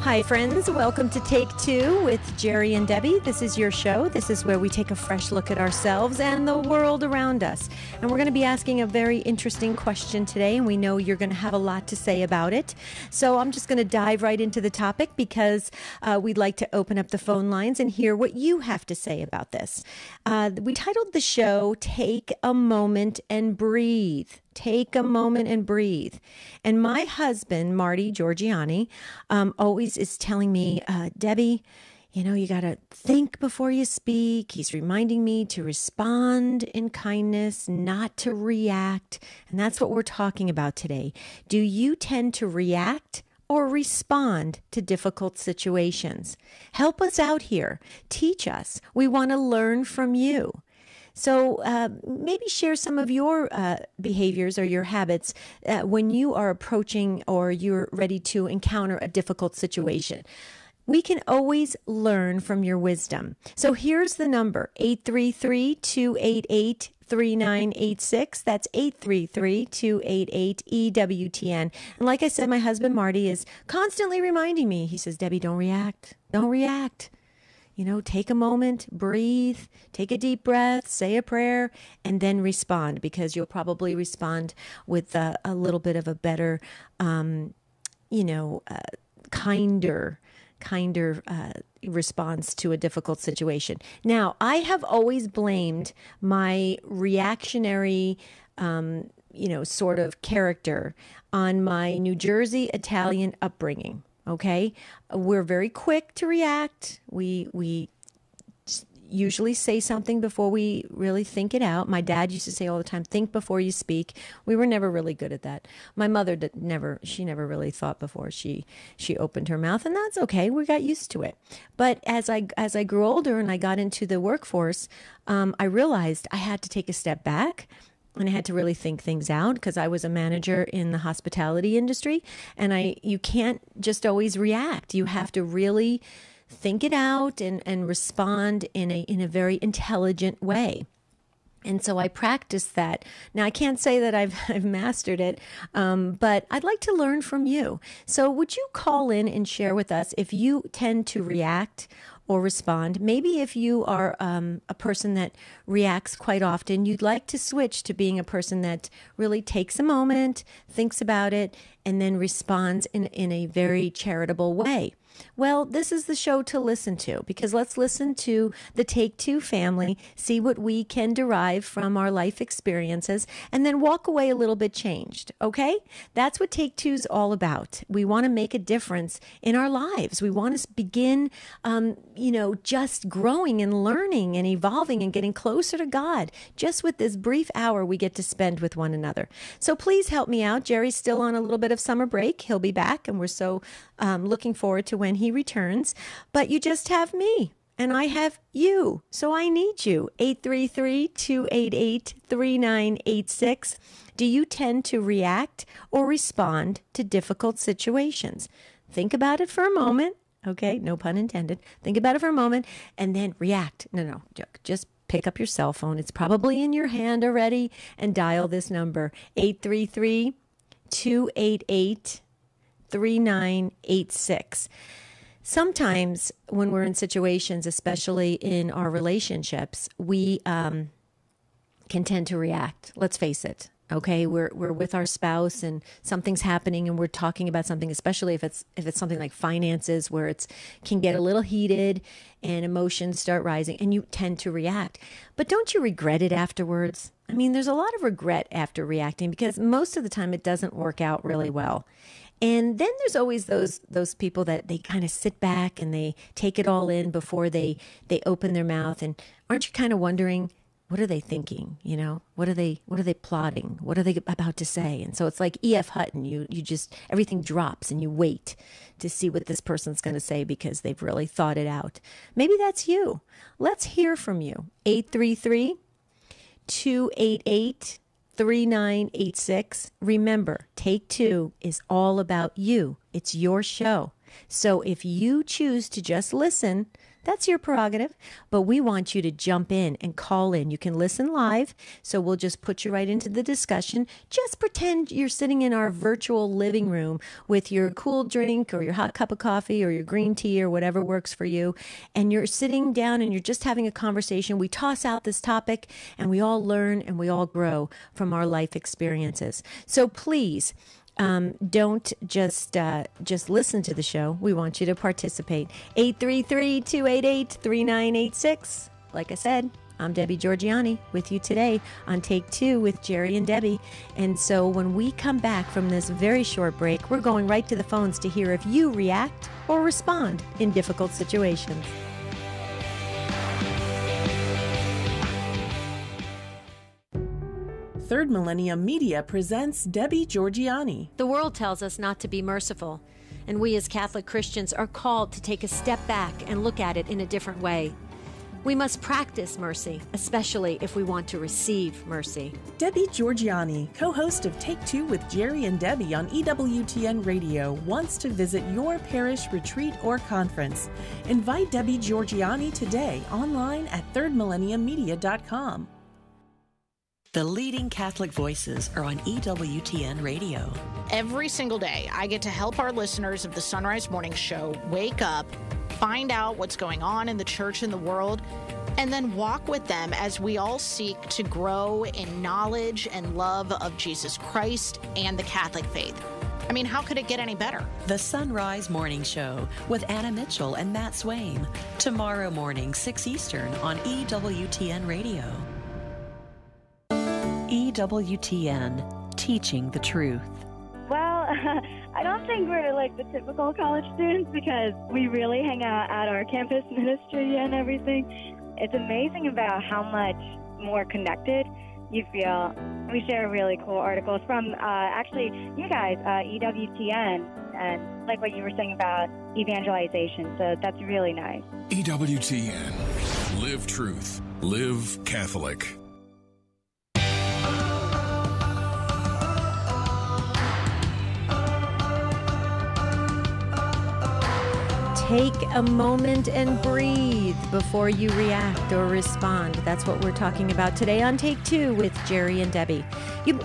Hi, friends. Welcome to Take Two with Jerry and Debbie. This is your show. This is where we take a fresh look at ourselves and the world around us. And we're going to be asking a very interesting question today, and we know you're going to have a lot to say about it. So I'm just going to dive right into the topic because we'd like to open up the phone lines and hear what you have to say about this. We titled the show, Take a Moment and Breathe. Take a moment and breathe. And my husband, Marty Giorgiani, always is telling me, Debbie, you got to think before you speak. He's reminding me to respond in kindness, not to react. And that's what we're talking about today. Do you tend to react or respond to difficult situations? Help us out here. Teach us. We want to learn from you. So maybe share some of your behaviors or your habits when you are approaching or you're ready to encounter a difficult situation. We can always learn from your wisdom. So here's the number, 833-288-3986. That's 833-288-EWTN. And like I said, my husband, Marty, is constantly reminding me. He says, Debbie, don't react. Don't react. Take a moment, breathe, take a deep breath, say a prayer, and then respond, because you'll probably respond with a little bit of a better, kinder response to a difficult situation. Now, I have always blamed my reactionary, sort of character on my New Jersey Italian upbringing. Okay, we're very quick to react. We usually say something before we really think it out. My dad used to say all the time, think before you speak. We were never really good at that. My mother never really thought before she opened her mouth, and that's okay. We got used to it. But as I grew older and I got into the workforce, I realized I had to take a step back. And I had to really think things out, because I was a manager in the hospitality industry, and you can't just always react. You have to really think it out and respond in a very intelligent way. And so I practiced that. Now, I can't say that I've mastered it, but I'd like to learn from you. So would you call in and share with us if you tend to react or respond? Maybe if you are a person that reacts quite often, you'd like to switch to being a person that really takes a moment, thinks about it, and then responds in a very charitable way. Well, this is the show to listen to, because let's listen to the Take Two family, see what we can derive from our life experiences, and then walk away a little bit changed, okay? That's what Take Two's all about. We want to make a difference in our lives. We want to begin, just growing and learning and evolving and getting closer to God, just with this brief hour we get to spend with one another. So please help me out. Jerry's still on a little bit of summer break. He'll be back, and we're so looking forward to when he returns. But you just have me, and I have you. So I need you. 833-288-3986. Do you tend to react or respond to difficult situations? Think about it for a moment. Okay, no pun intended. Think about it for a moment and then react. No, joke. Just pick up your cell phone. It's probably in your hand already, and dial this number, 833-288-3986. Sometimes when we're in situations, especially in our relationships, we can tend to react. Let's face it. Okay, we're with our spouse and something's happening and we're talking about something, especially if it's something like finances, where it can get a little heated and emotions start rising and you tend to react. But don't you regret it afterwards? I mean, there's a lot of regret after reacting, because most of the time it doesn't work out really well. And then there's always those people that they kind of sit back and they take it all in before they open their mouth. And aren't you kind of wondering, what are they thinking? What are they plotting? What are they about to say? And so it's like E.F. Hutton. You just, everything drops and you wait to see what this person's going to say, because they've really thought it out. Maybe that's you. Let's hear from you. 833-288-3986. Remember, Take Two is all about you. It's your show. So if you choose to just listen, That's your prerogative. But we want you to jump in and call in. You can listen live, so we'll just put you right into the discussion. Just pretend you're sitting in our virtual living room with your cool drink or your hot cup of coffee or your green tea or whatever works for you, and you're sitting down and you're just having a conversation. We toss out this topic, and we all learn and we all grow from our life experiences. So please, don't just listen to the show. We want you to participate. 833-288-3986. Like I said, I'm Debbie Georgianni with you today on Take Two with Jerry and Debbie. And so when we come back from this very short break, we're going right to the phones to hear if you react or respond in difficult situations. Third Millennium Media presents Debbie Georgianni. The world tells us not to be merciful, and we as Catholic Christians are called to take a step back and look at it in a different way. We must practice mercy, especially if we want to receive mercy. Debbie Georgianni, co-host of Take Two with Jerry and Debbie on EWTN Radio, wants to visit your parish retreat or conference. Invite Debbie Georgianni today online at thirdmillenniummedia.com. The leading Catholic voices are on EWTN Radio. Every single day, I get to help our listeners of the Sunrise Morning Show wake up, find out what's going on in the church and the world, and then walk with them as we all seek to grow in knowledge and love of Jesus Christ and the Catholic faith. I mean, how could it get any better? The Sunrise Morning Show with Anna Mitchell and Matt Swaim. Tomorrow morning, 6 Eastern on EWTN Radio. EWTN, teaching the truth. Well, I don't think we're like the typical college students because we really hang out at our campus ministry and everything. It's amazing about how much more connected you feel. We share really cool articles from actually you guys, EWTN, and like what you were saying about evangelization. So that's really nice. EWTN. Live truth. Live Catholic. Take a moment and breathe before you react or respond. That's what we're talking about today on Take Two with Jerry and Debbie.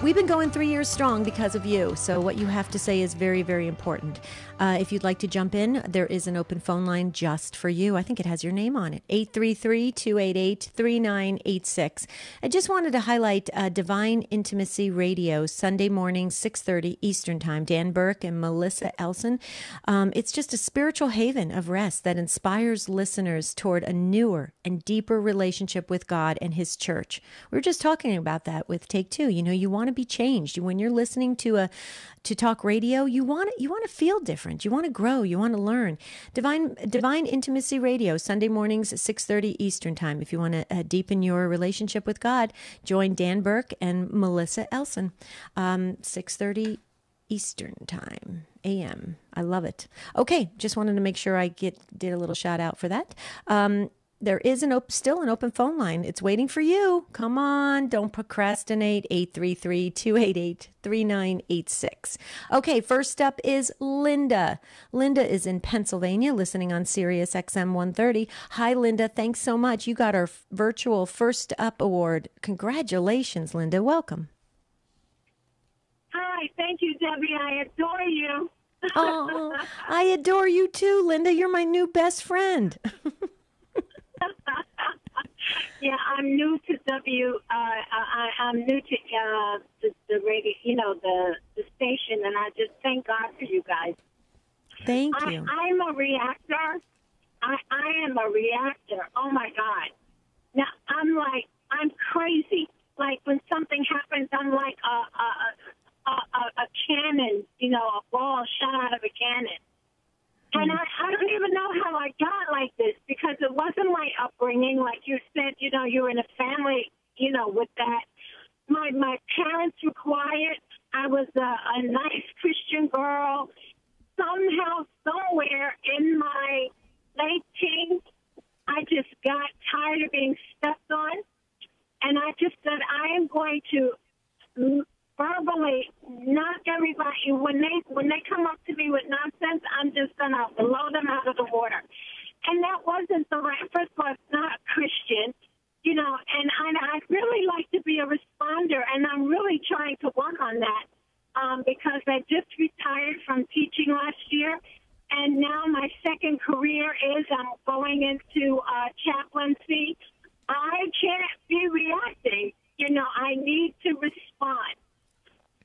We've been going 3 years strong because of you, so what you have to say is very, very important. If you'd like to jump in, there is an open phone line just for you. I think it has your name on it, 833-288-3986. I just wanted to highlight Divine Intimacy Radio, Sunday morning, 6:30 Eastern Time. Dan Burke and Melissa Elson. It's just a spiritual haven of rest that inspires listeners toward a newer and deeper relationship with God and His church. We were just talking about that with Take Two. You know, you want to be changed. When you're listening to talk radio, you want to feel different. You want to grow. You want to learn. Divine Intimacy Radio, Sunday mornings, 6:30 Eastern Time. If you want to deepen your relationship with God, join Dan Burke and Melissa Elson, 6:30 Eastern Time, AM. I love it. Okay, just wanted to make sure I did a little shout out for that. There is still an open phone line. It's waiting for you. Come on, don't procrastinate. 833-288-3986. Okay, first up is Linda. Linda is in Pennsylvania, listening on Sirius XM 130. Hi, Linda. Thanks so much. You got our virtual First Up Award. Congratulations, Linda. Welcome. Hi, thank you, Debbie. I adore you. Oh, I adore you too, Linda. You're my new best friend. Yeah, I'm new to I'm new to the radio, the station, and I just thank God for you guys. Thank you. I'm a reactor. I am a reactor. Oh my God! Now I'm crazy. Like when something happens, I'm like a cannon, a ball shot out of a cannon. And I don't even know how I got like this because it wasn't my upbringing. Like you said, you were in a family, with that. My parents were quiet. I was a nice Christian girl. Somehow, somewhere in my late teens, I just got tired of being stepped on. And I just said, I am going to verbally knock everybody. When they come up to me with nonsense, I'm just going to blow them out of the water. And that wasn't the right. First of all, it's not Christian, you know. And I'd really like to be a responder, and I'm really trying to work on that because I just retired from teaching last year, and now my second career is I'm going into chaplaincy. I can't be reacting. You know, I need to respond.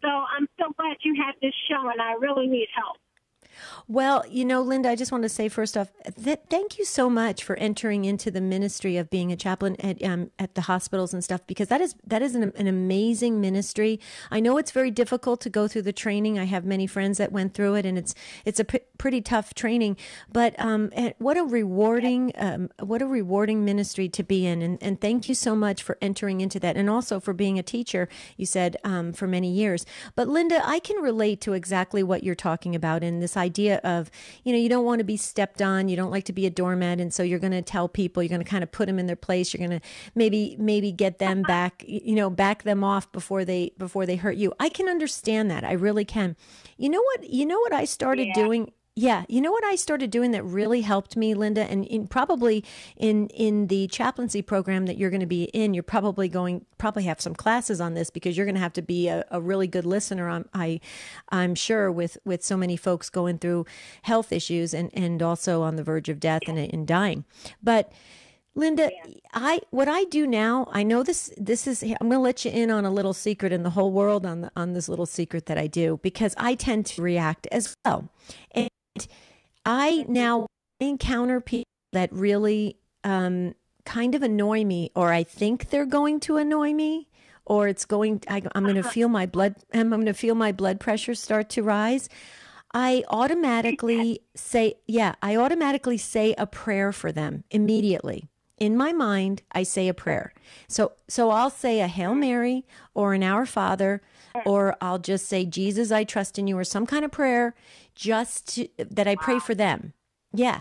So I'm so glad you had this show, and I really need help. Well, you know, Linda, I just want to say first off, thank you so much for entering into the ministry of being a chaplain at the hospitals and stuff, because that is an amazing ministry. I know it's very difficult to go through the training. I have many friends that went through it, and it's a pretty tough training. But what a rewarding ministry to be in, and thank you so much for entering into that, and also for being a teacher. You said for many years. But Linda, I can relate to exactly what you're talking about in this idea of, you know, you don't want to be stepped on, you don't like to be a doormat, and so you're going to tell people, you're going to kind of put them in their place, you're going to maybe get them back, you know, back them off before they hurt you. I can understand that. I really can. You know what I started doing? Yeah, you know what I started doing that really helped me, Linda, and probably in the chaplaincy program that you're going to be in, you're probably have some classes on this, because you're going to have to be a really good listener. I'm sure with so many folks going through health issues and also on the verge of death and dying. But Linda, what I do now, I know this is, I'm going to let you in on a little secret in the whole world on this little secret that I do, because I tend to react as well. And I now encounter people that really kind of annoy me, or I think they're going to annoy me, or I'm going to feel my blood pressure start to rise. I automatically say a prayer for them immediately. In my mind, I say a prayer. So I'll say a Hail Mary or an Our Father, or I'll just say, Jesus, I trust in you, or some kind of prayer, that I pray for them. Yeah.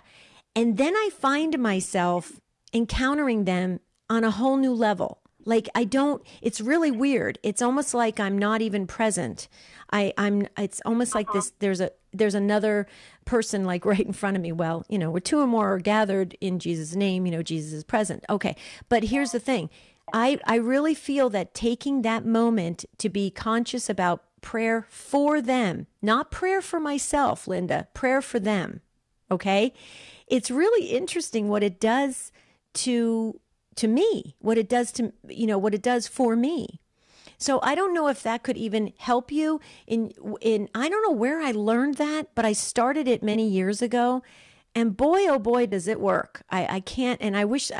And then I find myself encountering them on a whole new level. Like it's really weird. It's almost like I'm not even present. It's almost like there's another person like right in front of me. Well, you know, where two or more are gathered in Jesus' name, you know, Jesus is present. Okay. But here's the thing. I really feel that taking that moment to be conscious about prayer for them, not prayer for myself, Linda, prayer for them. Okay. It's really interesting what it does to me, what it does for me. So I don't know if that could even help you in I don't know where I learned that, but I started it many years ago, and boy, oh boy, does it work. I can't, and I wish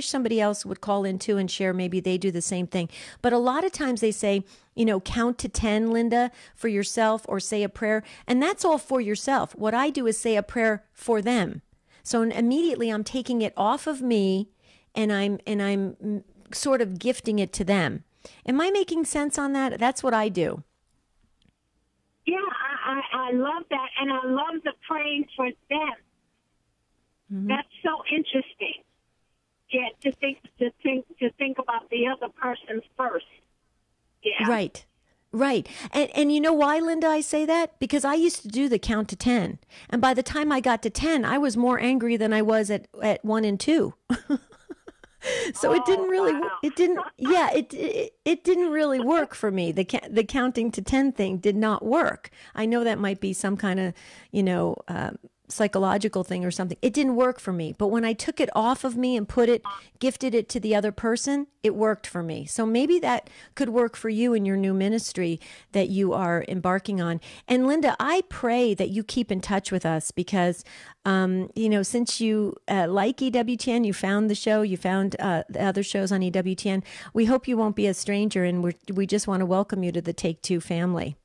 somebody else would call in too and share, maybe they do the same thing. But a lot of times they say, you know, count to 10, Linda, for yourself, or say a prayer, and that's all for yourself. What I do is say a prayer for them. So immediately I'm taking it off of me, and I'm sort of gifting it to them. Am I making sense on that? That's what I do. Yeah, I love that, and I love the praying for them. Mm-hmm. That's so interesting. Yeah, to think about the other person first. Yeah. Right. And you know why, Linda, I say that? Because I used to do the count to 10. And by the time I got to 10, I was more angry than I was at 1 and 2. So it didn't really, wow. it didn't really work for me. The counting to 10 thing did not work. I know that might be some kind of, you know, psychological thing or something. It didn't work for me. But when I took it off of me and gifted it to the other person, it worked for me. So maybe that could work for you in your new ministry that you are embarking on. And Linda, I pray that you keep in touch with us, because, you know, since you like EWTN, you found the show, you found the other shows on EWTN, we hope you won't be a stranger, and we just want to welcome you to the Take Two family.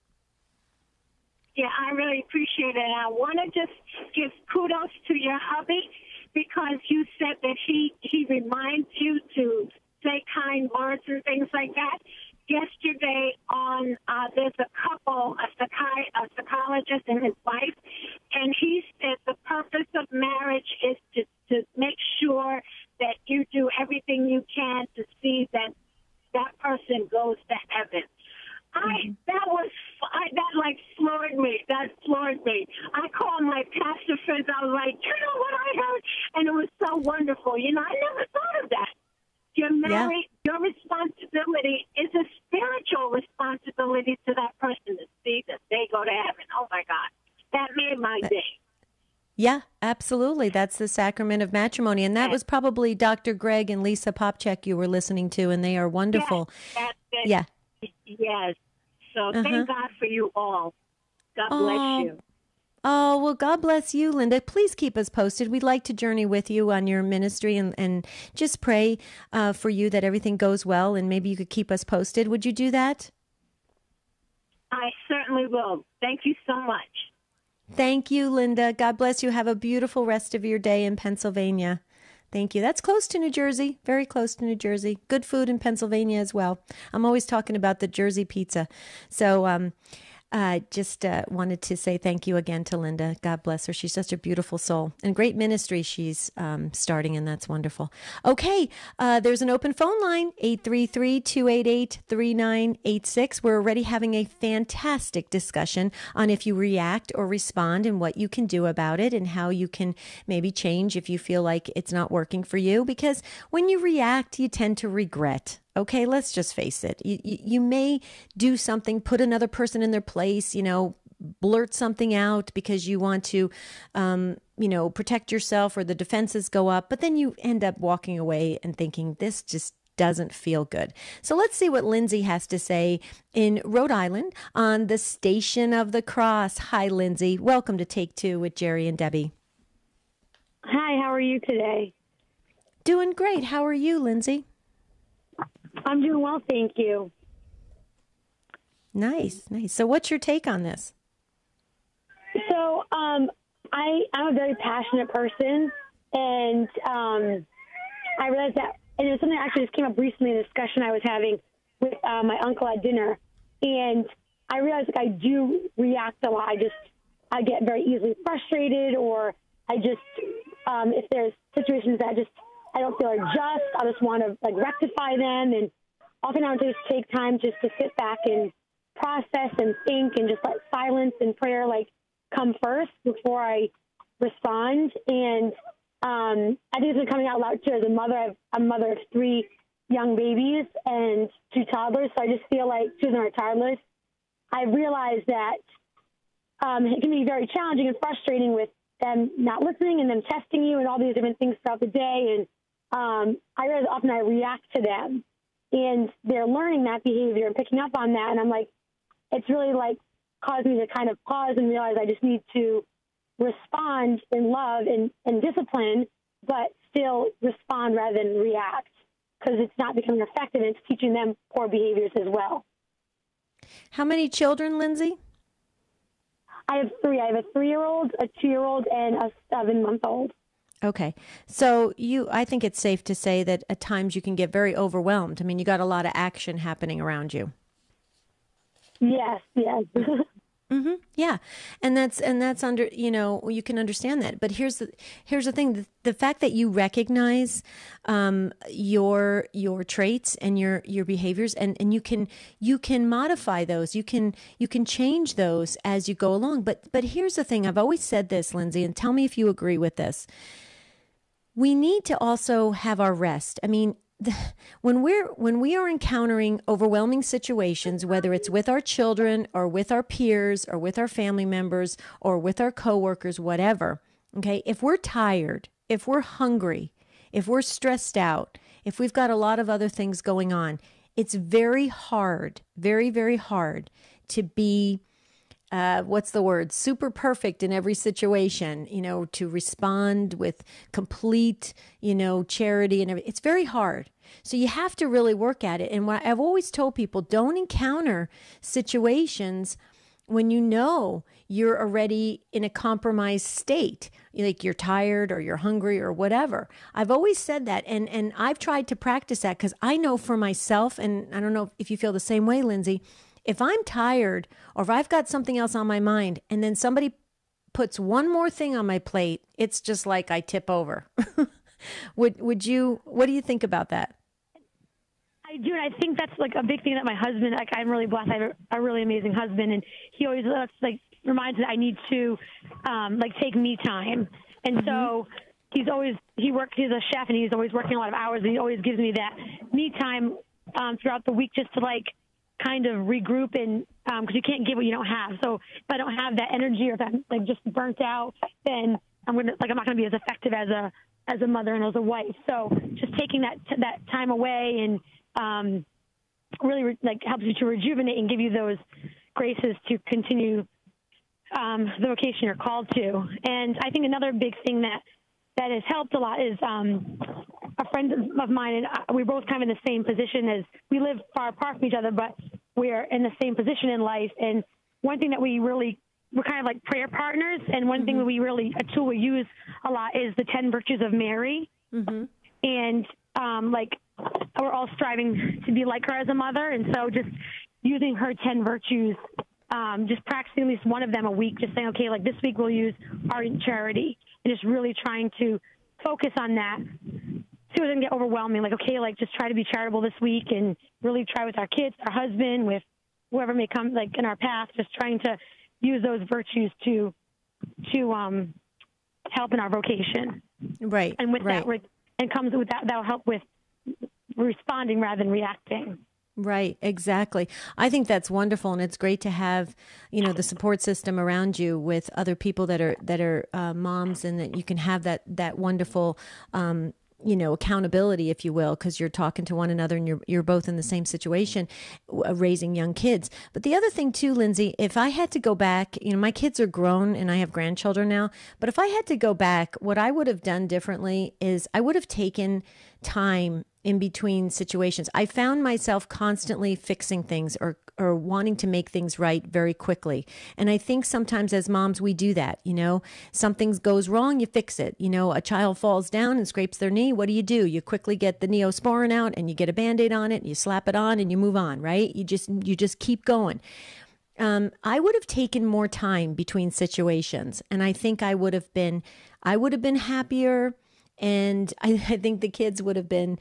Yeah, I really appreciate it. I want to just give kudos to your hubby, because you said that he reminds you to say kind words and things like that. Yesterday on, there's a couple, a psychologist and his wife, and he said the purpose of marriage is to make sure that you do everything you can to see that person goes to heaven. That was that like floored me. That floored me. I called my pastor friends. I was like, you know what I heard? And it was so wonderful. You know, I never thought of that. You're married. Yeah. Your responsibility is a spiritual responsibility to that person to see that they go to heaven. Oh, my God. That made my day. Yeah, absolutely. That's the sacrament of matrimony. And that was probably Dr. Greg and Lisa Popchak you were listening to, and they are wonderful. Yes, that's it. Yeah. Yes. So thank God for you all. God bless you. Oh, well, God bless you, Linda. Please keep us posted. We'd like to journey with you on your ministry and just pray for you that everything goes well, and maybe you could keep us posted. Would you do that? I certainly will. Thank you so much. Thank you, Linda. God bless you. Have a beautiful rest of your day in Pennsylvania. Thank you. That's close to New Jersey, very close to New Jersey. Good food in Pennsylvania as well. I'm always talking about the Jersey pizza. So just wanted to say thank you again to Linda. God bless her. She's such a beautiful soul and great ministry she's starting, and that's wonderful. Okay, there's an open phone line, 833-288-3986. We're already having a fantastic discussion on if you react or respond and what you can do about it and how you can maybe change if you feel like it's not working for you. Because when you react, you tend to regret. Okay, let's just face it. You may do something, put another person in their place, blurt something out because you want to, protect yourself or the defenses go up. But then you end up walking away and thinking, this just doesn't feel good. So let's see what Lindsay has to say in Rhode Island on the Station of the Cross. Hi, Lindsay. Welcome to Take Two with Jerry and Debbie. Hi, how are you today? Doing great. How are you, Lindsay? I'm doing well, thank you. Nice. So what's your take on this? So I'm a very passionate person, and I realized that, and it was something that actually just came up recently in a discussion I was having with my uncle at dinner, and I realized I do react a lot. I get very easily frustrated, or I just, if there's situations that I don't feel are just, I just want to rectify them, and often I would just take time just to sit back and process and think and just let silence and prayer come first before I respond. And I think it's been coming out loud too as a mother. I'm a mother of 3 young babies and 2 toddlers, so I just feel like 2 of them are toddlers. I realized that it can be very challenging and frustrating with them not listening and them testing you and all these different things throughout the day. And I realize often I react to them, and they're learning that behavior and picking up on that. And I'm like, it's really caused me to kind of pause and realize I just need to respond in love and discipline, but still respond rather than react, because it's not becoming effective and it's teaching them poor behaviors as well. How many children, Lindsay? I have 3. I have a 3-year-old, a 2-year-old, and a 7-month-old. Okay. So I think it's safe to say that at times you can get very overwhelmed. I mean, you got a lot of action happening around you. Yes. Mm-hmm. Yeah. And that's under, you can understand that. But here's the thing. The fact that you recognize your traits and your behaviors, and you can modify those. You can change those as you go along. But here's the thing. I've always said this, Lindsay, and tell me if you agree with this. We need to also have our rest. I mean, when we are encountering overwhelming situations, whether it's with our children or with our peers or with our family members or with our coworkers, whatever, okay, if we're tired, if we're hungry, if we're stressed out, if we've got a lot of other things going on, it's very hard, very, very hard to be super perfect in every situation, to respond with complete, charity and everything. It's very hard. So you have to really work at it. And what I've always told people, don't encounter situations when you're already in a compromised state, like you're tired or you're hungry or whatever. I've always said that. And I've tried to practice that because I know for myself, and I don't know if you feel the same way, Lindsay, if I'm tired or if I've got something else on my mind and then somebody puts one more thing on my plate, it's just like I tip over. What do you think about that? I do, and I think that's like a big thing that my husband, like I'm really blessed. I have a really amazing husband, and he always reminds me that I need to take me time. And so he's a chef, and he's always working a lot of hours, and he always gives me that me time throughout the week just to kind of regroup, and because you can't give what you don't have. So if I don't have that energy, or if I'm just burnt out, then I'm not going to be as effective as a mother and as a wife. So just taking that time away and really helps you to rejuvenate and give you those graces to continue the vocation you're called to. And I think another big thing that has helped a lot is a friend of mine, and we're both kind of in the same position. As we live far apart from each other, but we're in the same position in life. And one thing that we're kind of like prayer partners, and one thing that a tool we use a lot is the 10 virtues of Mary. And we're all striving to be like her as a mother, and so just using her 10 virtues, just practicing at least one of them a week, just saying, okay, this week we'll use ardent charity, and just really trying to focus on that so it doesn't get overwhelming. Just try to be charitable this week, and really try with our kids, our husband, with whoever may come in our path, just trying to use those virtues to help in our vocation. Right. And with that, and comes with that'll help with responding rather than reacting. Right, exactly. I think that's wonderful, and it's great to have, the support system around you with other people that are moms, and that you can have that wonderful, accountability, if you will, because you're talking to one another, and you're both in the same situation, raising young kids. But the other thing too, Lindsay, if I had to go back, my kids are grown and I have grandchildren now, but if I had to go back, what I would have done differently is I would have taken time in between situations. I found myself constantly fixing things or wanting to make things right very quickly. And I think sometimes as moms, we do that. Something goes wrong, you fix it. A child falls down and scrapes their knee. What do? You quickly get the Neosporin out, and you get a Band-Aid on it, and you slap it on, and you move on, right? You just keep going. I would have taken more time between situations, and I think I would have been happier. And I think the kids would have been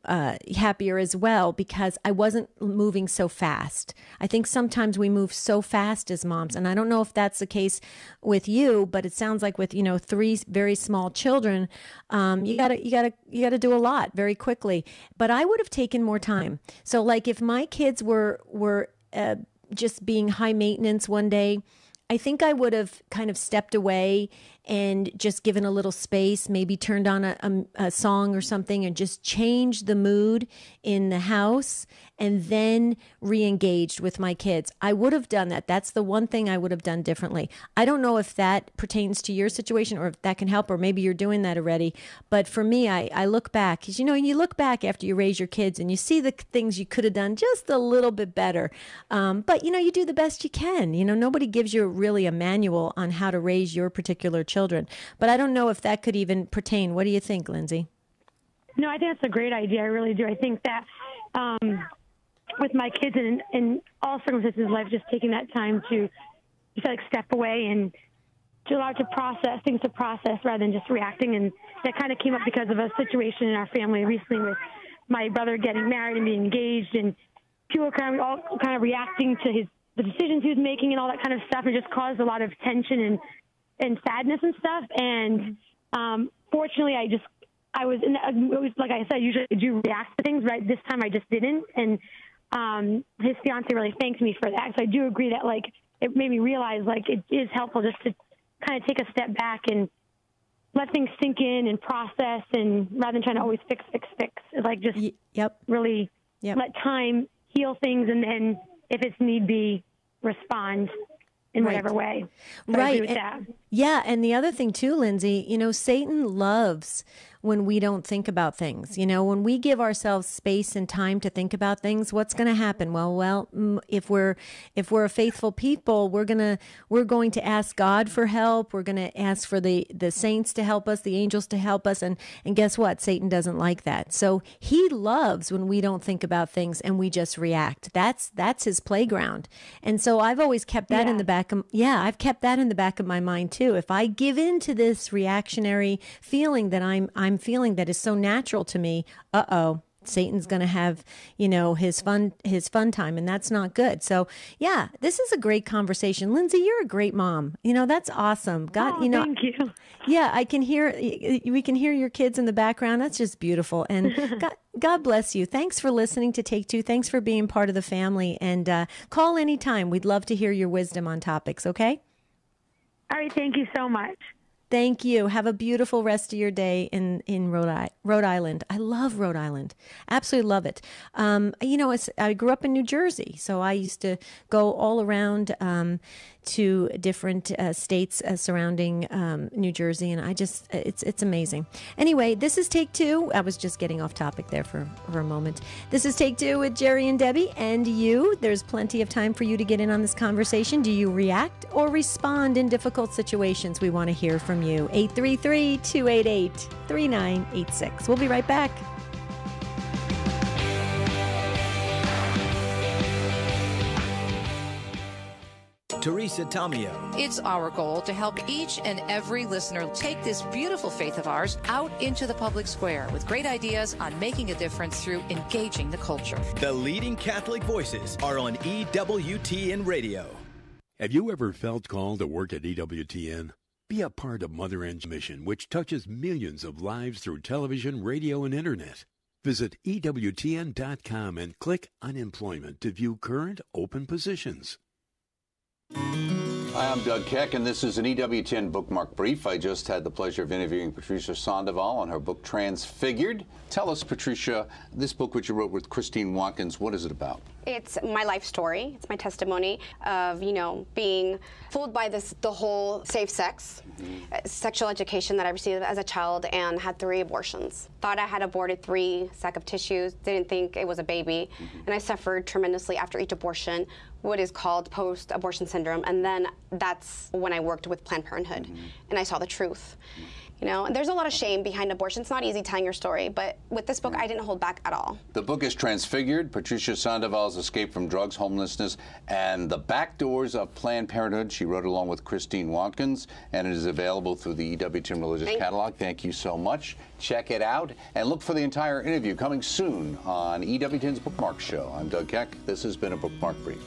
happier as well, because I wasn't moving so fast. I think sometimes we move so fast as moms, and I don't know if that's the case with you, but it sounds like with 3 very small children, you gotta do a lot very quickly. But I would have taken more time. So if my kids were just being high maintenance one day, I think I would have kind of stepped away and just given a little space, maybe turned on a song or something, and just changed the mood in the house, and then re-engaged with my kids. I would have done that. That's the one thing I would have done differently. I don't know if that pertains to your situation, or if that can help, or maybe you're doing that already. But for me, I look back, because you look back after you raise your kids, and you see the things you could have done just a little bit better. But you do the best you can. Nobody gives you really a manual on how to raise your particular children. But I don't know if that could even pertain. What do you think, Lindsay? No, I think that's a great idea. I really do. I think that with my kids in all circumstances of life, just taking that time to just step away and to allow to process things rather than just reacting. And that kind of came up because of a situation in our family recently with my brother getting married and being engaged, and people all kind of reacting to the decisions he was making and all that kind of stuff. It just caused a lot of tension and sadness and stuff. And fortunately, I was like I said, usually I do react to things, right? This time I just didn't. And his fiance really thanked me for that. So I do agree that it made me realize it is helpful just to kind of take a step back and let things sink in and process, and rather than trying to always fix, really let time heal things, and then if it's need be, respond in whatever way. So I agree with that. Yeah, and the other thing too, Lindsay, Satan loves when we don't think about things. When we give ourselves space and time to think about things, what's going to happen? Well, if we're a faithful people, we're going to ask God for help. We're going to ask for the saints to help us, the angels to help us, and guess what? Satan doesn't like that. So he loves when we don't think about things and we just react. That's his playground. And so I've always kept that in the back of I've kept that in the back of my mind too. If I give in to this reactionary feeling that I'm feeling that is so natural to me, Satan's going to have, his fun time, and that's not good. So yeah, this is a great conversation. Lindsay, you're a great mom. That's awesome. God, thank you. Yeah, we can hear your kids in the background. That's just beautiful. And God bless you. Thanks for listening to Take Two. Thanks for being part of the family, and call anytime. We'd love to hear your wisdom on topics. Okay. All right. Thank you so much. Thank you. Have a beautiful rest of your day in Rhode Island. I love Rhode Island. Absolutely love it. I grew up in New Jersey, so I used to go all around to different states surrounding New Jersey, and it's amazing. Anyway, this is Take Two. I was just getting off topic there for a moment. This is Take Two with Jerry and Debbie, and you. There's plenty of time for you to get in on this conversation. Do you react or respond in difficult situations? We want to hear from you. 833-288-3986. We'll be right back. Teresa Tomeo. It's our goal to help each and every listener take this beautiful faith of ours out into the public square with great ideas on making a difference through engaging the culture. The leading Catholic voices are on EWTN Radio. Have you ever felt called to work at EWTN? Be a part of Mother N's mission, which touches millions of lives through television, radio, and internet. Visit EWTN.com and click Unemployment to view current open positions. Hi, I'm Doug Keck, and this is an EWTN Bookmark Brief. I just had the pleasure of interviewing Patricia Sandoval on her book, Transfigured. Tell us, Patricia, this book which you wrote with Christine Watkins, what is it about? It's my life story. It's my testimony of, being fooled by the whole safe sex, sexual education that I received as a child, and had 3 abortions. Thought I had aborted 3 sac of tissues, didn't think it was a baby, and I suffered tremendously after each abortion, what is called post-abortion syndrome, and then that's when I worked with Planned Parenthood, and I saw the truth. And there's a lot of shame behind abortion. It's not easy telling your story, but with this book, I didn't hold back at all. The book is Transfigured, Patricia Sandoval's escape from drugs, homelessness, and the back doors of Planned Parenthood. She wrote along with Christine Watkins, and it is available through the EWTN Religious Catalog. Thank you so much. Check it out, and look for the entire interview coming soon on EWTN's Bookmark Show. I'm Doug Keck. This has been a Bookmark Brief.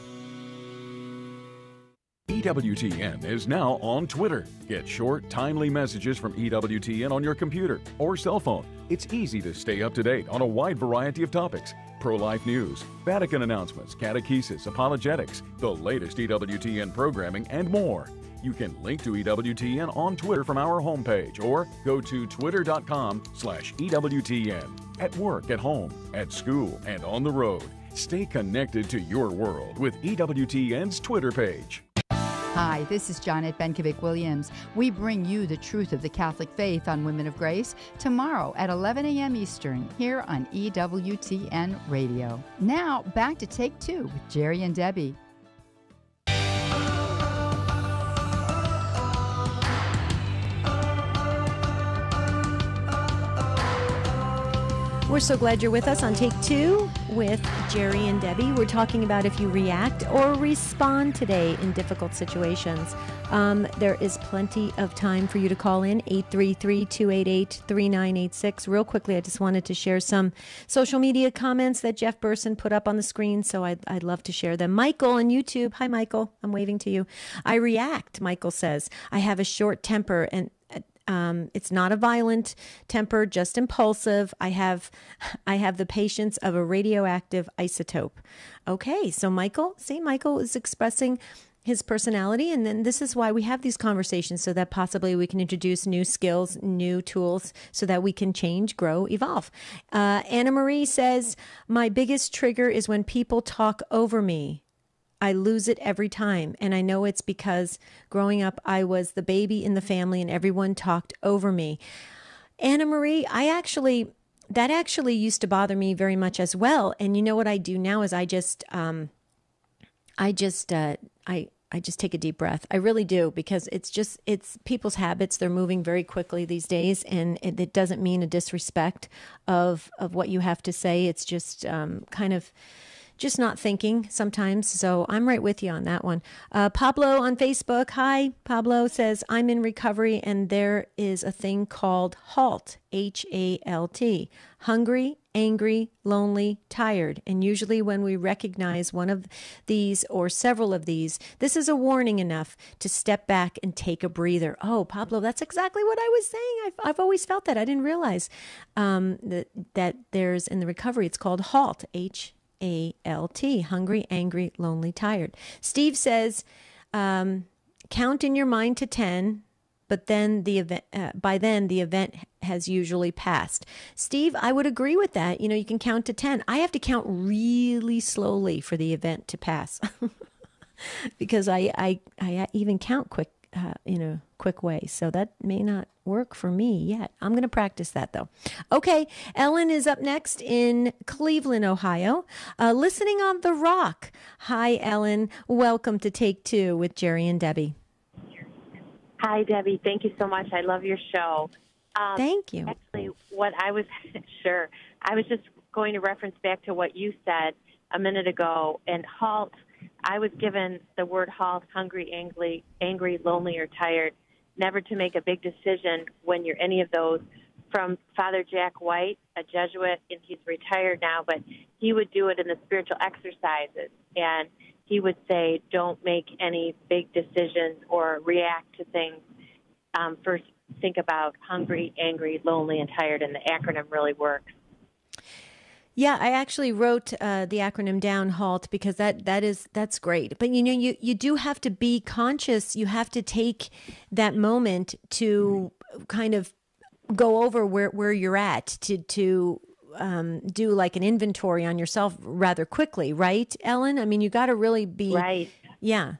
EWTN is now on Twitter. Get short, timely messages from EWTN on your computer or cell phone. It's easy to stay up to date on a wide variety of topics. Pro-life news, Vatican announcements, catechesis, apologetics, the latest EWTN programming, and more. You can link to EWTN on Twitter from our homepage or go to twitter.com/EWTN. At work, at home, at school, and on the road. Stay connected to your world with EWTN's Twitter page. Hi, this is Janet Benkovic-Williams. We bring you the truth of the Catholic faith on Women of Grace tomorrow at 11 a.m. Eastern here on EWTN Radio. Now, back to Take Two with Jerry and Debbie. We're so glad you're with us on Take Two with Jerry and Debbie. We're talking about if you react or respond today in difficult situations. There is plenty of time for you to call in, 833-288-3986. Real quickly, I just wanted to share some social media comments that Jeff Burson put up on the screen, so I'd love to share them. Michael on YouTube. Hi, Michael. I'm waving to you. I react, Michael says. I have a short temper and it's not a violent temper, just impulsive. I have the patience of a radioactive isotope. Okay, so Michael is expressing his personality, and then this is why we have these conversations, so that possibly we can introduce new skills, new tools, so that we can change, grow, evolve. Anna Marie says, my biggest trigger is when people talk over me. I lose it every time. And I know it's because growing up, I was the baby in the family and everyone talked over me. Anna Marie, that actually used to bother me very much as well. And you know what I do now is I just take a deep breath. I really do, because it's people's habits. They're moving very quickly these days, and it doesn't mean a disrespect of what you have to say. It's just kind of just not thinking sometimes. So I'm right with you on that one. Pablo on Facebook. Hi, Pablo says, I'm in recovery and there is a thing called HALT, H-A-L-T, hungry, angry, lonely, tired. And usually when we recognize one of these or several of these, this is a warning enough to step back and take a breather. Oh, Pablo, that's exactly what I was saying. I've always felt that. I didn't realize that there's in the recovery, it's called HALT, HALT, hungry, angry, lonely, tired. Steve says, count in your mind to 10. But then by then the event has usually passed. Steve, I would agree with that. You can count to 10. I have to count really slowly for the event to pass because I even count quick in a quick way. So that may not work for me yet. I'm going to practice that though. Okay, Ellen is up next in Cleveland, Ohio, listening on The Rock. Hi, Ellen. Welcome to Take Two with Jerry and Debbie. Hi, Debbie. Thank you so much. I love your show. Thank you. Actually, what I was I was just going to reference back to what you said a minute ago. And HALT, I was given the word HALT, hungry, angry, lonely, or tired, never to make a big decision when you're any of those, from Father Jack White, a Jesuit, and he's retired now, but he would do it in the spiritual exercises. And he would say, don't make any big decisions or react to things. First, think about hungry, angry, lonely, and tired, and the acronym really works. Yeah, I actually wrote the acronym down, HALT, because that's great. But you do have to be conscious. You have to take that moment to kind of go over where you're at, to do like an inventory on yourself rather quickly, right, Ellen? I mean, you got to really be right. Yeah.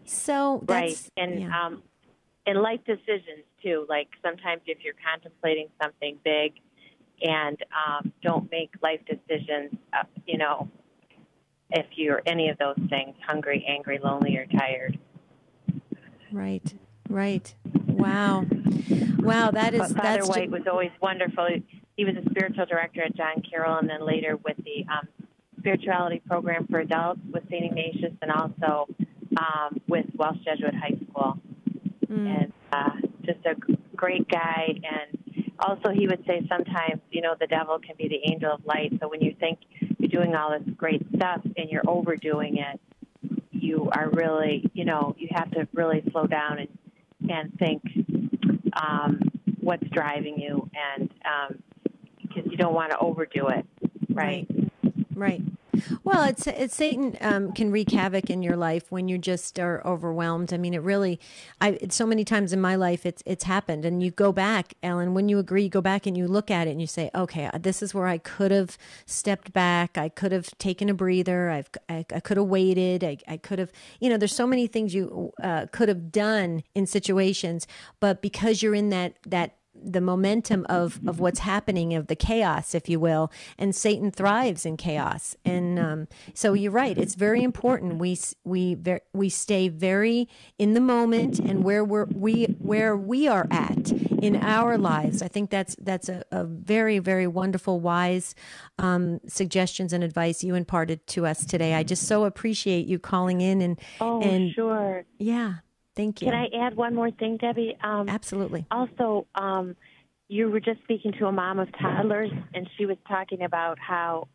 So that's right, and in life decisions too. Like sometimes if you're contemplating something big, and don't make life decisions. If you're any of those things, hungry, angry, lonely, or tired. Right. Wow. That's Father White was always wonderful. He was a spiritual director at John Carroll, and then later with the spirituality program for adults with St. Ignatius, and also with Welsh Jesuit High School. And just a great guy. And also he would say sometimes, the devil can be the angel of light. So when you think you're doing all this great stuff and you're overdoing it, you are really, you have to really slow down and think what's driving you, and because you don't want to overdo it, right? Well, it's Satan can wreak havoc in your life when you just are overwhelmed. I mean, it really, so many times in my life it's happened. And you go back, Ellen, when you agree, you go back and you look at it and you say, okay, this is where I could have stepped back. I could have taken a breather. I could have waited. I could have, there's so many things you could have done in situations, but because you're in that the momentum of what's happening, of the chaos, if you will, and Satan thrives in chaos. And so you're right. It's very important. We stay very in the moment and where we are at in our lives. I think that's a very, very wonderful, wise suggestions and advice you imparted to us today. I just so appreciate you calling in and sure. Yeah. Thank you. Can I add one more thing, Debbie? Absolutely. Also, you were just speaking to a mom of toddlers, and she was talking about how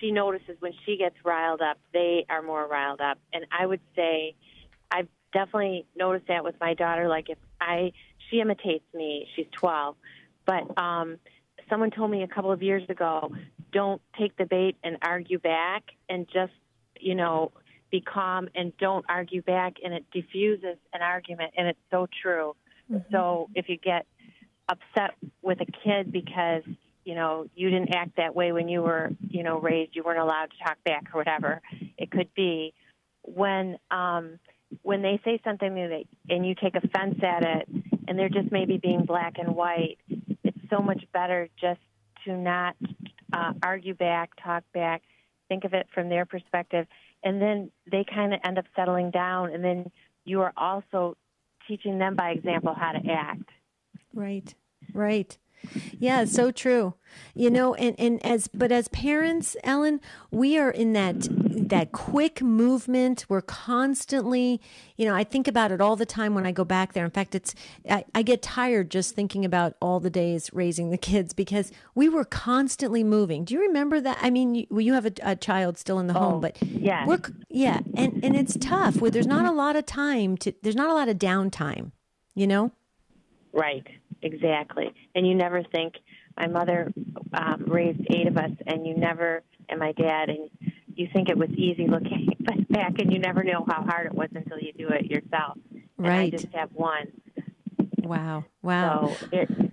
she notices when she gets riled up, they are more riled up. And I would say I've definitely noticed that with my daughter. Like she imitates me. She's 12. But someone told me a couple of years ago, don't take the bait and argue back, and just, be calm and don't argue back, and it diffuses an argument, and it's so true. Mm-hmm. So if you get upset with a kid because, you didn't act that way when you were, raised, you weren't allowed to talk back or whatever it could be, when they say something and you take offense at it, and they're just maybe being black and white, it's so much better just to not argue back, talk back, think of it from their perspective. And then they kind of end up settling down, and then you are also teaching them by example how to act. Right. Yeah, so true. As parents, Ellen, we are in that quick movement. We're constantly, I think about it all the time when I go back there. In fact, I get tired just thinking about all the days raising the kids because we were constantly moving. Do you remember that? I mean, you have a child still in the home, but yeah, and it's tough. Where there's not a lot of time there's not a lot of downtime, Right, exactly. And you never think, my mother raised 8 of us, and my dad, and you think it was easy looking back, and you never know how hard it was until you do it yourself. And right. I just have one. Wow. So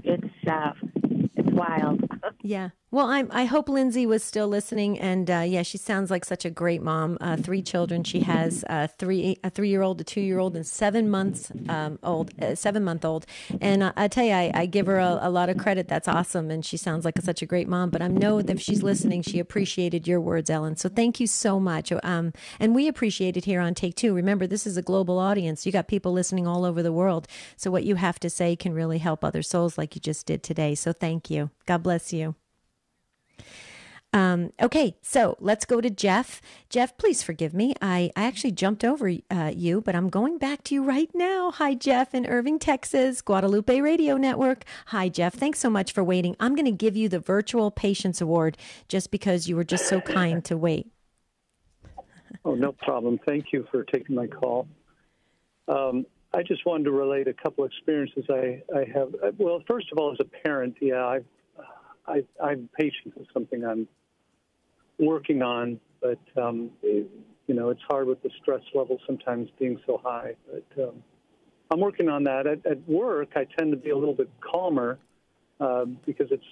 it's wild. Yeah. Well, I hope Lindsay was still listening, and she sounds like such a great mom. 3 children. She has a 3-year-old, a 2-year-old, and 7-month-old. And I tell you, I give her a lot of credit. That's awesome, and she sounds like such a great mom. But I know that if she's listening, she appreciated your words, Ellen. So thank you so much. And we appreciate it here on Take Two. Remember, this is a global audience. You got people listening all over the world. So what you have to say can really help other souls, like you just did today. So thank you. God bless you. Okay, so let's go to Jeff. Jeff, please forgive me. I actually jumped over you, but I'm going back to you right now. Hi, Jeff in Irving, Texas, Guadalupe Radio Network. Hi, Jeff. Thanks so much for waiting. I'm going to give you the Virtual Patience Award just because you were just so kind to wait. Oh, no problem. Thank you for taking my call. I just wanted to relate a couple experiences I have. Well, first of all, as a parent, I'm patient is something I'm working on, but it's hard with the stress level sometimes being so high. But I'm working on that. At work, I tend to be a little bit calmer because it's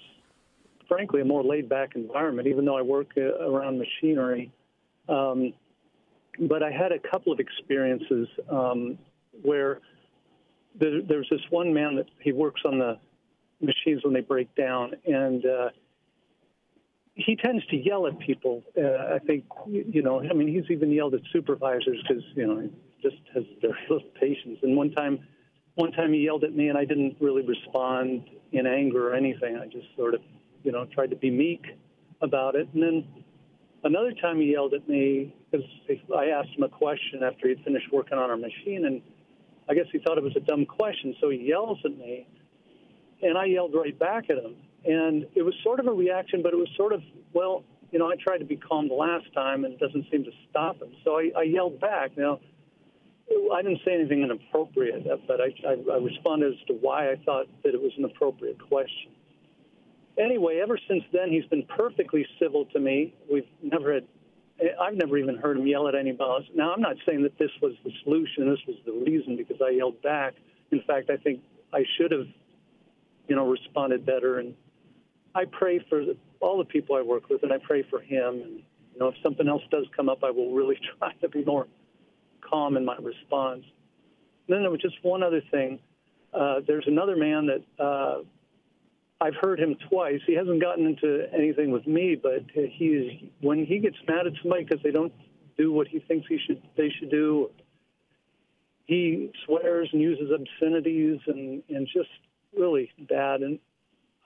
frankly a more laid-back environment, even though I work around machinery. But I had a couple of experiences where there's this one man that he works on the machines when they break down, and he tends to yell at people. I think, he's even yelled at supervisors because, he just has very little patience. And one time he yelled at me, and I didn't really respond in anger or anything. I just sort of, tried to be meek about it. And then another time he yelled at me because I asked him a question after he'd finished working on our machine, and I guess he thought it was a dumb question, so he yells at me. And I yelled right back at him. And it was sort of a reaction, but it was sort of, I tried to be calm the last time, and it doesn't seem to stop him. So I yelled back. Now, I didn't say anything inappropriate, but I responded as to why I thought that it was an appropriate question. Anyway, ever since then, he's been perfectly civil to me. I've never even heard him yell at anybody else. Now, I'm not saying that this was the solution, this was the reason, because I yelled back. In fact, I think I should have responded better. And I pray for all the people I work with, and I pray for him. And, if something else does come up, I will really try to be more calm in my response. And then there was just one other thing. There's another man that I've heard him twice. He hasn't gotten into anything with me, but when he gets mad at somebody because they don't do what he thinks they should do, he swears and uses obscenities and just really bad. And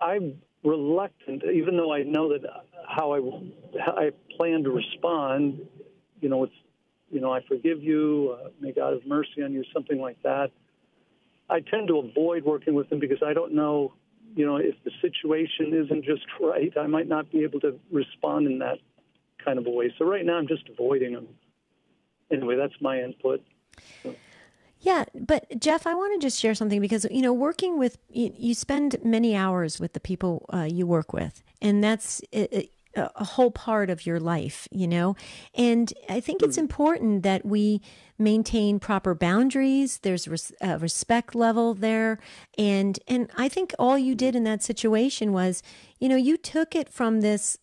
I'm reluctant, even though I know that how I plan to respond, I forgive you, may God have mercy on you, something like that. I tend to avoid working with him because I don't know, if the situation isn't just right, I might not be able to respond in that kind of a way. So right now I'm just avoiding him. Anyway, that's my input. Yeah, but Jeff, I want to just share something because, working with, you spend many hours with the people you work with, and that's a whole part of your life, and I think it's important that we maintain proper boundaries. There's a respect level there. And I think all you did in that situation was, you took it from this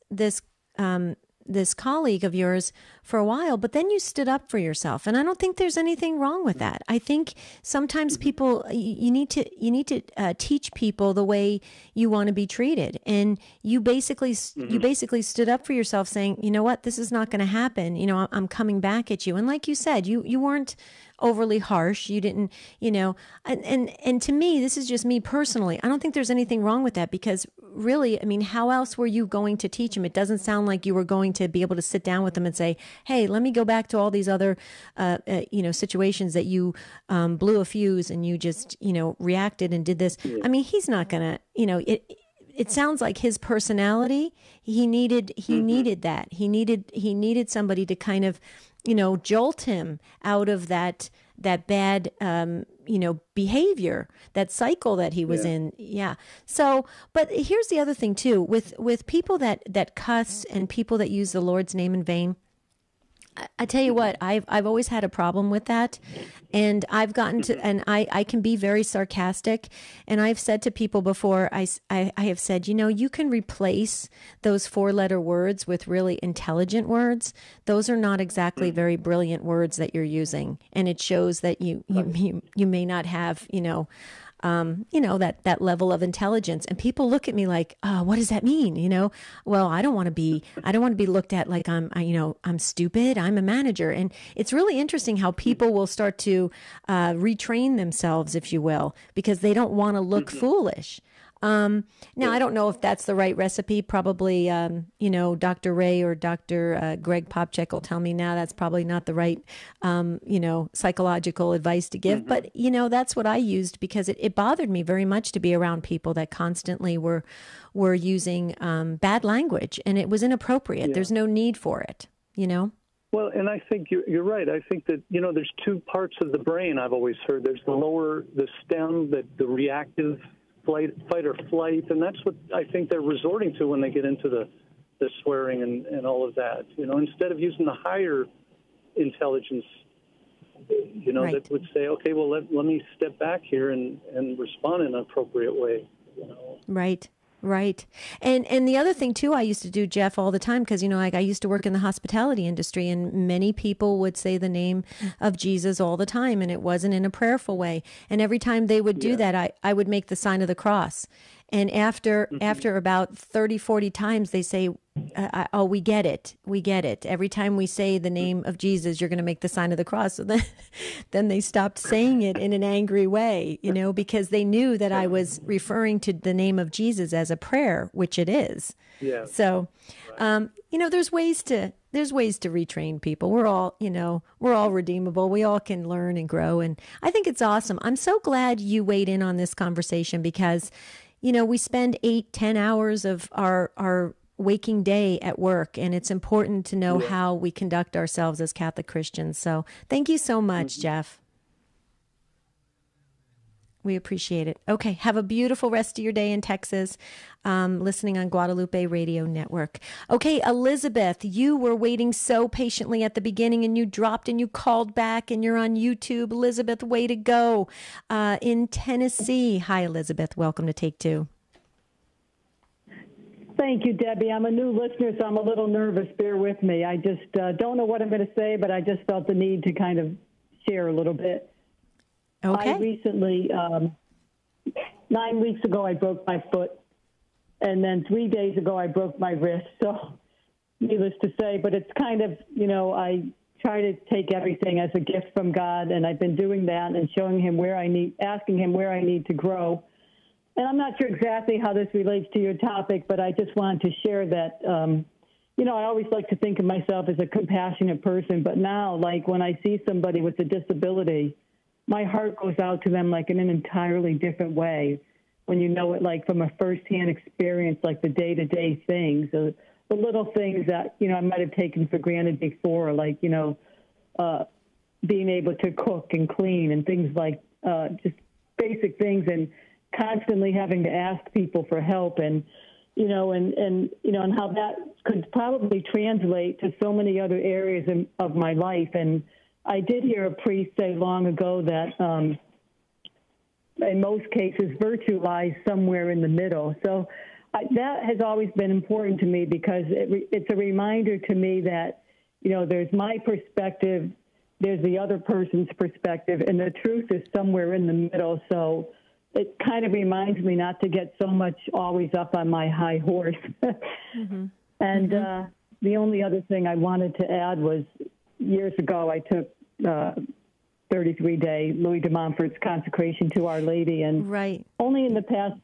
colleague of yours for a while, but then you stood up for yourself. And I don't think there's anything wrong with that. I think sometimes people, you need to teach people the way you want to be treated. And you basically stood up for yourself saying, you know what, this is not going to happen. I'm coming back at you. And like you said, you weren't overly harsh. You didn't, and to me, this is just me personally. I don't think there's anything wrong with that, because really, I mean, how else were you going to teach them? It doesn't sound like you were going to be able to sit down with them and say, hey, let me go back to all these other, situations that you blew a fuse and you just, reacted and did this. I mean, he's not going to, it sounds like his personality, he needed that. He needed somebody to kind of, jolt him out of that bad, behavior, that cycle that he was in. Yeah. So, but here's the other thing too, with people that cuss and people that use the Lord's name in vain. I tell you what, I've always had a problem with that, and I've gotten to, and I can be very sarcastic, and I've said to people before, I have said, you can replace those 4-letter words with really intelligent words. Those are not exactly very brilliant words that you're using, and it shows that you may not have, that level of intelligence. And people look at me like, oh, what does that mean? Well, I don't want to be looked at like I'm stupid. I'm a manager. And it's really interesting how people will start to retrain themselves, if you will, because they don't want to look foolish. Now, I don't know if that's the right recipe. Probably, Dr. Ray or Dr. Greg Popchak will tell me now that's probably not the right, psychological advice to give. But, that's what I used, because it bothered me very much to be around people that constantly were using bad language, and it was inappropriate. Yeah. There's no need for it, Well, and I think you're right. I think that, there's 2 parts of the brain I've always heard. There's the stem, the reactive fight or flight, and that's what I think they're resorting to when they get into the swearing and all of that. Instead of using the higher intelligence, right, that would say, okay, well, let me step back here and respond in an appropriate way. Right. Right. And the other thing too, I used to do, Jeff, all the time, because, I used to work in the hospitality industry, and many people would say the name of Jesus all the time, and it wasn't in a prayerful way. And every time they would do that, I would make the sign of the cross. And after about 30, 40 times, they say, oh, we get it. We get it. Every time we say the name of Jesus, you're going to make the sign of the cross. So then they stopped saying it in an angry way, because they knew that I was referring to the name of Jesus as a prayer, which it is. Yeah. So, there's ways to retrain people. We're all redeemable. We all can learn and grow. And I think it's awesome. I'm so glad you weighed in on this conversation, because we spend 8-10 hours of our waking day at work, and it's important to know how we conduct ourselves as Catholic Christians. So thank you so much, Jeff. We appreciate it. Okay, have a beautiful rest of your day in Texas, listening on Guadalupe Radio Network. Okay, Elizabeth, you were waiting so patiently at the beginning, and you dropped and you called back, and you're on YouTube. Elizabeth, way to go, in Tennessee. Hi, Elizabeth. Welcome to Take Two. Thank you, Debbie. I'm a new listener, so I'm a little nervous. Bear with me. I just don't know what I'm going to say, but I just felt the need to kind of share a little bit. Okay. I recently, 9 weeks ago, I broke my foot, and then 3 days ago, I broke my wrist. So, needless to say, but it's kind of, I try to take everything as a gift from God, and I've been doing that and asking him where I need to grow. And I'm not sure exactly how this relates to your topic, but I just wanted to share that, I always like to think of myself as a compassionate person, but now, like, when I see somebody with a disability, my heart goes out to them like in an entirely different way when you know it, like from a firsthand experience, like the day-to-day things, the little things that, I might have taken for granted before, like, being able to cook and clean and things like just basic things, and constantly having to ask people for help, and and how that could probably translate to so many other areas of my life. And I did hear a priest say long ago that in most cases virtue lies somewhere in the middle. So that has always been important to me, because it's a reminder to me that there's my perspective, there's the other person's perspective, and the truth is somewhere in the middle. So it kind of reminds me not to get so much always up on my high horse. Mm-hmm. And the only other thing I wanted to add was, years ago I took 33-day Louis de Montfort's consecration to Our Lady. And only in the past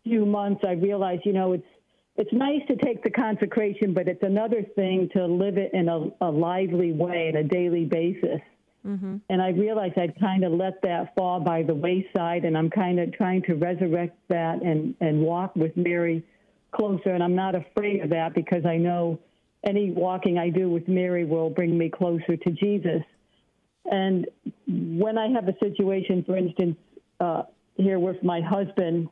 few months I realized, it's nice to take the consecration, but it's another thing to live it in a lively way on a daily basis. Mm-hmm. And I realized I'd kind of let that fall by the wayside, and I'm kind of trying to resurrect that and walk with Mary closer. And I'm not afraid of that because I know any walking I do with Mary will bring me closer to Jesus. And when I have a situation, for instance, here with my husband,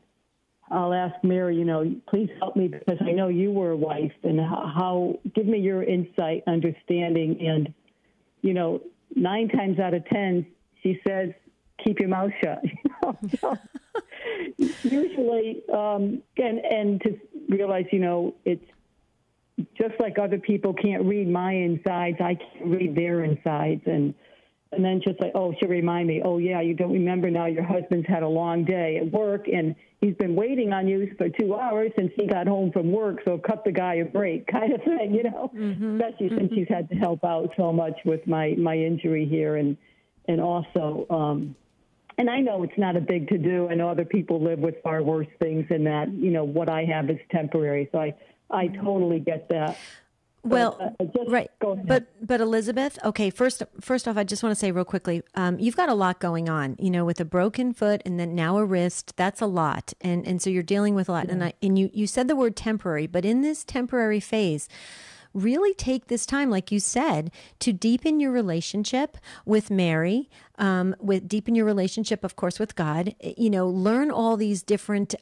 I'll ask Mary, please help me because I know you were a wife, and how give me your insight, understanding, and, 9 times out of 10, she says, keep your mouth shut. Usually, and to realize, it's just like other people can't read my insides, I can't read their insides. And then just like, she'll remind me, yeah, you don't remember now your husband's had a long day at work, and he's been waiting on you for 2 hours since he got home from work, so cut the guy a break kind of thing, Mm-hmm. Especially since he's had to help out so much with my injury here. And also, and I know it's not a big to-do. I know other people live with far worse things than that. What I have is temporary, so I totally get that. Well, right. But Elizabeth, okay, first off, I just want to say real quickly, you've got a lot going on, with a broken foot and then now a wrist. That's a lot. And so you're dealing with a lot. Yeah. And you said the word temporary, but in this temporary phase, really take this time, like you said, to deepen your relationship with Mary, deepen your relationship, of course, with God. Learn all these different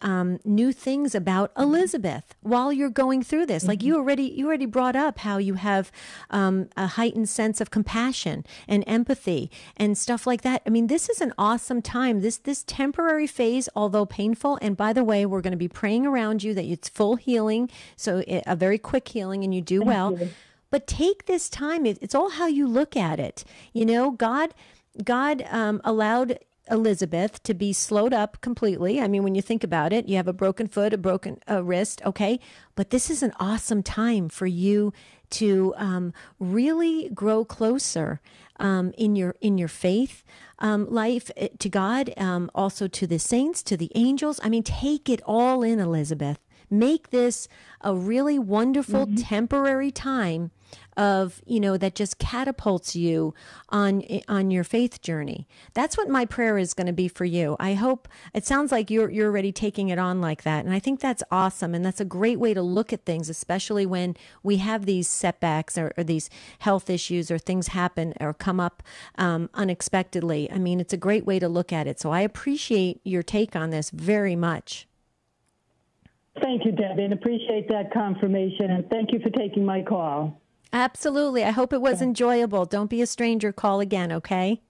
new things about Elizabeth while you're going through this. Mm-hmm. Like you already brought up how you have a heightened sense of compassion and empathy and stuff like that. I mean, this is an awesome time. This temporary phase, although painful, and by the way, we're going to be praying around you that it's full healing, so a very quick healing, and you do well. But take this time. It's all how you look at it. God allowed Elizabeth to be slowed up completely. I mean, when you think about it, you have a broken foot, a broken wrist, okay? But this is an awesome time for you to really grow closer in your faith life to God, also to the saints, to the angels. I mean, take it all in, Elizabeth. Make this a really wonderful temporary time of, that just catapults you on your faith journey. That's what my prayer is going to be for you. I hope it sounds like you're already taking it on like that. And I think that's awesome. And that's a great way to look at things, especially when we have these setbacks or these health issues or things happen or come up unexpectedly. I mean, it's a great way to look at it. So I appreciate your take on this very much. Thank you, Debbie, and appreciate that confirmation. And thank you for taking my call. Absolutely. I hope it was enjoyable. Don't be a stranger. Call again, okay?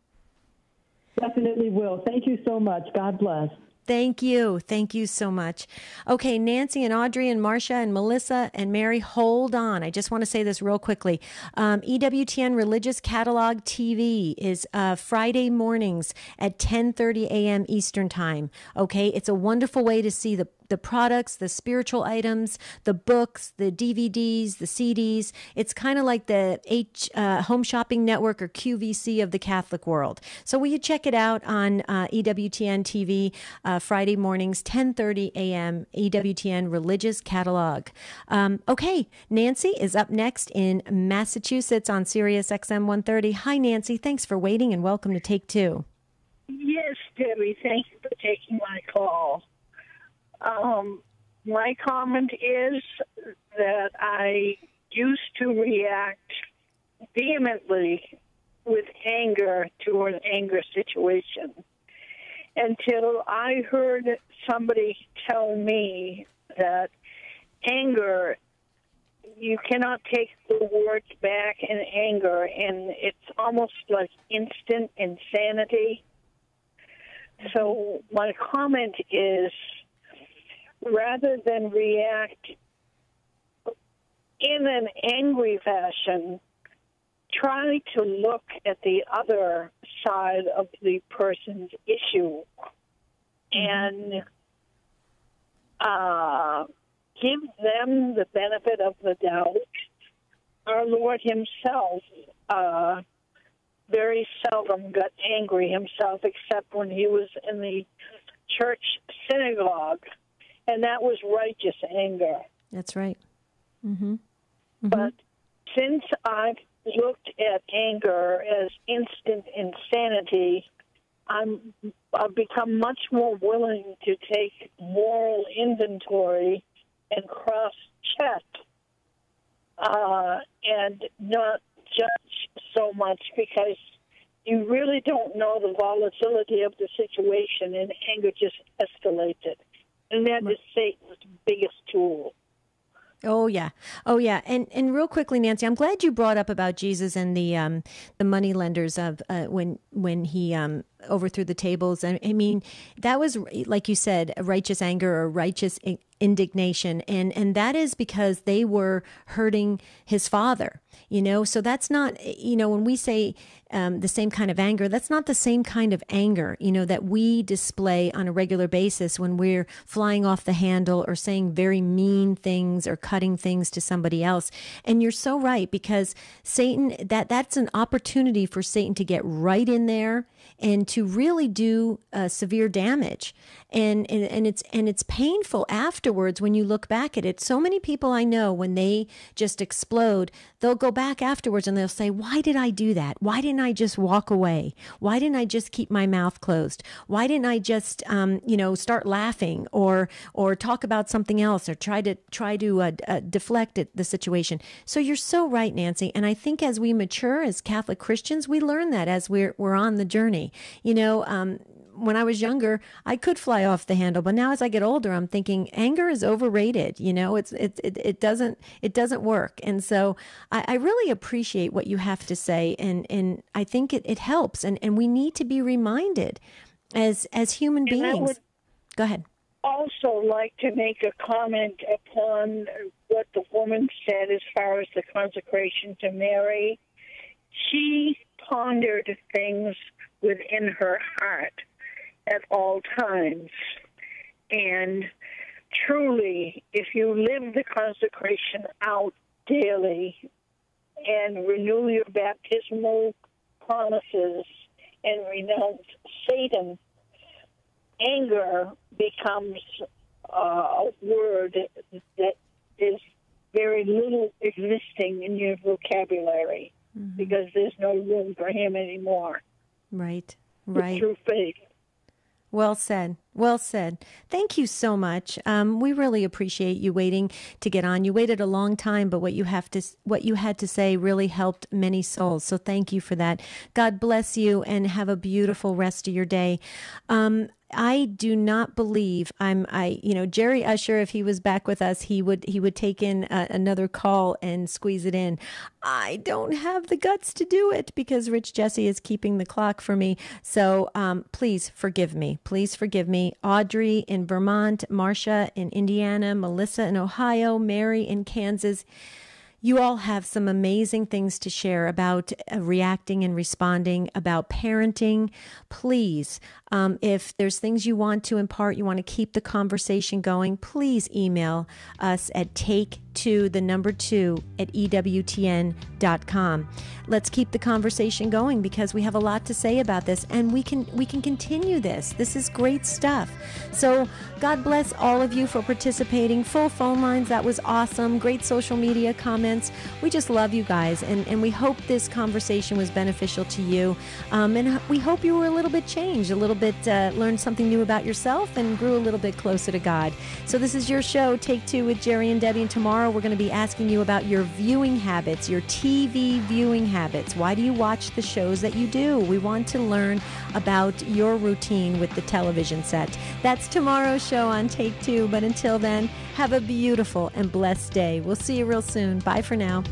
Definitely will. Thank you so much. God bless. Thank you. Thank you so much. Okay, Nancy and Audrey and Marcia and Melissa and Mary, hold on. I just want to say this real quickly. EWTN Religious Catalog TV is Friday mornings at 10:30 a.m. Eastern Time. Okay, it's a wonderful way to see the products, the spiritual items, the books, the DVDs, the CDs. It's kind of like the Home Shopping Network or QVC of the Catholic world. So will you check it out on EWTN TV Friday mornings, 10:30 a.m., EWTN Religious Catalog. Okay, Nancy is up next in Massachusetts on Sirius XM 130. Hi, Nancy. Thanks for waiting and welcome to Take Two. Yes, Debbie. Thank you for taking my call. My comment is that I used to react vehemently with anger to an anger situation until I heard somebody tell me that anger, you cannot take the words back in anger, and it's almost like instant insanity. So my comment is, rather than react in an angry fashion, try to look at the other side of the person's issue and give them the benefit of the doubt. Our Lord himself very seldom got angry himself, except when he was in the church synagogue, and that was righteous anger. That's right. Mm-hmm. Mm-hmm. But since I've looked at anger as instant insanity, I've become much more willing to take moral inventory and cross-check and not judge so much, because you really don't know the volatility of the situation, and anger just escalates it. And that is Satan's biggest tool. Oh yeah, and real quickly, Nancy, I'm glad you brought up about Jesus and the money lenders of when he overthrew the tables. I mean, that was, like you said, righteous anger or righteous indignation, and that is because they were hurting his Father. So that's not, when we say the same kind of anger, that's not the same kind of anger, that we display on a regular basis when we're flying off the handle or saying very mean things or cutting things to somebody else. And you're so right, because Satan, that's an opportunity for Satan to get right in there and to really do severe damage. And it's painful afterwards when you look back at it. So many people I know, when they just explode, they'll go back afterwards and they'll say, why did I do that? Why didn't I just walk away? Why didn't I just keep my mouth closed? Why didn't I just, start laughing or talk about something else or try to deflect the situation? So you're so right, Nancy. And I think as we mature as Catholic Christians, we learn that as we're on the journey. When I was younger, I could fly off the handle, but now as I get older, I'm thinking anger is overrated. It doesn't work. And so I really appreciate what you have to say, and I think it helps, and we need to be reminded as human beings. Go ahead. Also, like to make a comment upon what the woman said as far as the consecration to Mary. She pondered things within her heart at all times. And truly, if you live the consecration out daily and renew your baptismal promises and renounce Satan, anger becomes a word that is very little existing in your vocabulary, because there's no room for him anymore. Right. Through faith. Well said. Well said. Thank you so much. We really appreciate you waiting to get on. You waited a long time, but what you had to say really helped many souls. So thank you for that. God bless you, and have a beautiful rest of your day. I do not believe Jerry Usher, if he was back with us, he would take in another call and squeeze it in. I don't have the guts to do it because Rich Jesse is keeping the clock for me. So please forgive me. Please forgive me. Audrey in Vermont, Marcia in Indiana, Melissa in Ohio, Mary in Kansas. You all have some amazing things to share about reacting and responding, about parenting. Please, if there's things you want to impart, you want to keep the conversation going, please email us at take2@EWTN.com. Let's keep the conversation going, because we have a lot to say about this, and we can continue this. This is great stuff. So God bless all of you for participating. Full phone lines, that was awesome. Great social media comments. We just love you guys, and we hope this conversation was beneficial to you. And we hope you were a little bit changed, a little bit learned something new about yourself, and grew a little bit closer to God. So this is your show, Take Two with Jerry and Debbie, and tomorrow we're going to be asking you about your viewing habits, your TV viewing habits. Why do you watch the shows that you do? We want to learn about your routine with the television set. That's tomorrow's show on Take Two, but until then, have a beautiful and blessed day. We'll see you real soon. Bye for now.